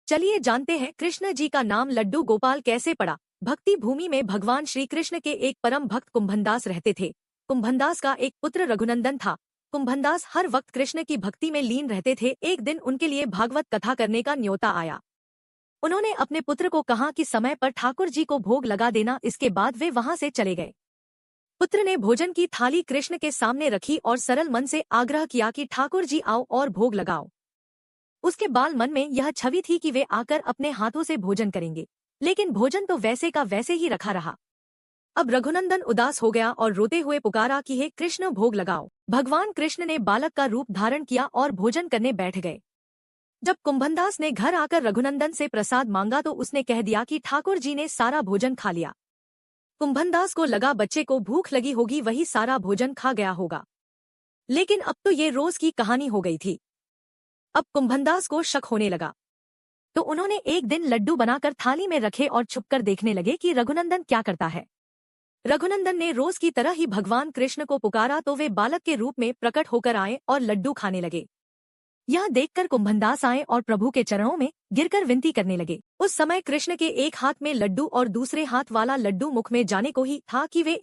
चलिए जानते हैं कृष्ण जी का नाम लड्डू गोपाल कैसे पड़ा। भक्ति भूमि में भगवान श्री कृष्ण के एक परम भक्त कुंभनदास रहते थे। कुंभनदास का एक पुत्र रघुनंदन था। कुंभनदास हर वक्त कृष्ण की भक्ति में लीन रहते थे। एक दिन उनके लिए भागवत कथा करने का न्योता आया। उन्होंने अपने पुत्र को कहा कि समय पर ठाकुर जी को भोग लगा देना। इसके बाद वे वहां से चले गए। पुत्र ने भोजन की थाली कृष्ण के सामने रखी और सरल मन से आग्रह किया कि ठाकुर जी आओ और भोग लगाओ। उसके बाल मन में यह छवि थी कि वे आकर अपने हाथों से भोजन करेंगे, लेकिन भोजन तो वैसे का वैसे ही रखा रहा। अब रघुनंदन उदास हो गया और रोते हुए पुकारा कि हे कृष्ण भोग लगाओ। भगवान कृष्ण ने बालक का रूप धारण किया और भोजन करने बैठ गए। जब कुंभनदास ने घर आकर रघुनंदन से प्रसाद मांगा तो उसने कह दिया कि ठाकुर जी ने सारा भोजन खा लिया। कुंभनदास को लगा बच्चे को भूख लगी होगी, वही सारा भोजन खा गया होगा। लेकिन अब तो ये रोज की कहानी हो गई थी। अब कुंभनदास को शक होने लगा, तो उन्होंने एक दिन लड्डू बनाकर थाली में रखे और छुपकर देखने लगे कि रघुनंदन क्या करता है। रघुनंदन ने रोज की तरह ही भगवान कृष्ण को पुकारा तो वे बालक के रूप में प्रकट होकर आए और लड्डू खाने लगे। यह देखकर कुंभनदास आए और प्रभु के चरणों में गिरकर विनती करने लगे। उस समय कृष्ण के एक हाथ में लड्डू और दूसरे हाथ वाला लड्डू मुख में जाने को ही था कि वे